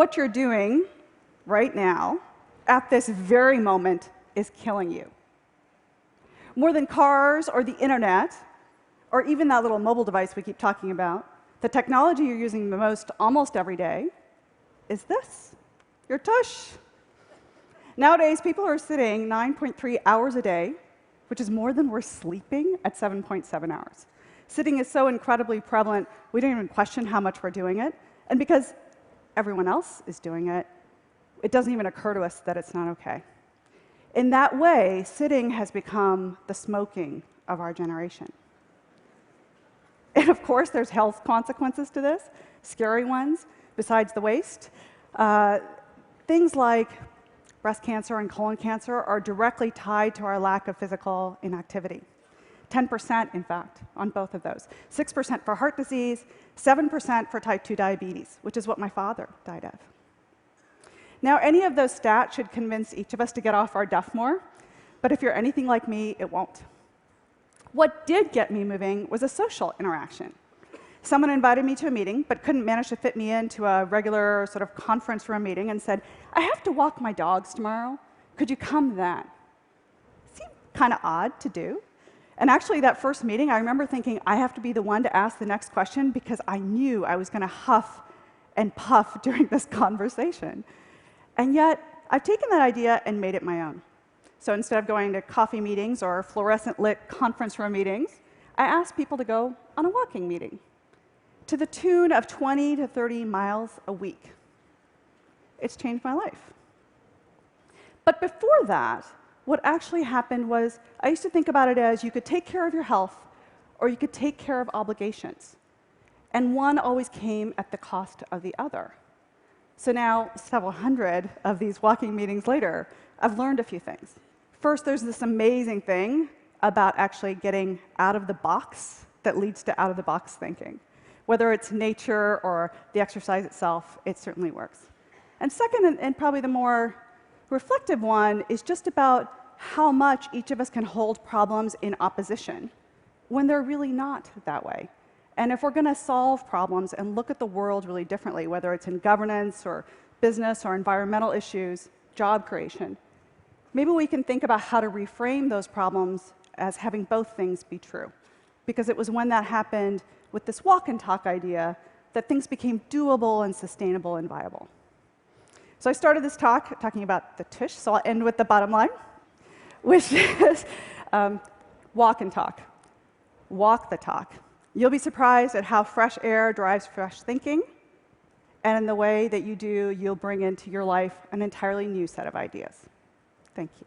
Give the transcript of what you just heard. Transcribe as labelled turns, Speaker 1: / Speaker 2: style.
Speaker 1: what you're doing right now, at this very moment, is killing you. More than cars or the internet, or even that little mobile device we keep talking about, the technology you're using the most almost every day is this, your tush. Nowadays, people are sitting 9.3 hours a day, which is more than we're sleeping at 7.7 hours. Sitting is so incredibly prevalent, we don't even question how much we're doing it. And because everyone else is doing it, it doesn't even occur to us that it's not okay. In that way, sitting has become the smoking of our generation. And of course, there's health consequences to this, scary ones, besides the waste. Things like breast cancer and colon cancer are directly tied to our lack of physical inactivity. 10%, in fact, on both of those. 6% for heart disease, 7% for type 2 diabetes, which is what my father died of. Now, any of those stats should convince each of us to get off our duff more, but if you're anything like me, it won't. What did get me moving was a social interaction. Someone invited me to a meeting, but couldn't manage to fit me into a regular sort of conference room meeting and said, I have to walk my dogs tomorrow. Could you come then? Seemed kind of odd to do. And actually, that first meeting, I remember thinking, I have to be the one to ask the next question because I knew I was going to huff and puff during this conversation. And yet, I've taken that idea and made it my own. So instead of going to coffee meetings or fluorescent-lit conference room meetings, I asked people to go on a walking meeting to the tune of 20 to 30 miles a week. It's changed my life. But before that, what actually happened was I used to think about it as you could take care of your health or you could take care of obligations. And one always came at the cost of the other. So now, several hundred of these walking meetings later, I've learned a few things. First, there's this amazing thing about actually getting out of the box that leads to out-of-the-box thinking. Whether it's nature or the exercise itself, it certainly works. And second, and probably the more reflective one, is just about how much each of us can hold problems in opposition when they're really not that way. And if we're going to solve problems and look at the world really differently, whether it's in governance or business or environmental issues, job creation, maybe we can think about how to reframe those problems as having both things be true. Because it was when that happened with this walk and talk idea that things became doable and sustainable and viable. So I started this talk talking about the tush, so I'll end with the bottom line, which is walk and talk. Walk the talk. You'll be surprised at how fresh air drives fresh thinking, and in the way that you do, you'll bring into your life an entirely new set of ideas. Thank you.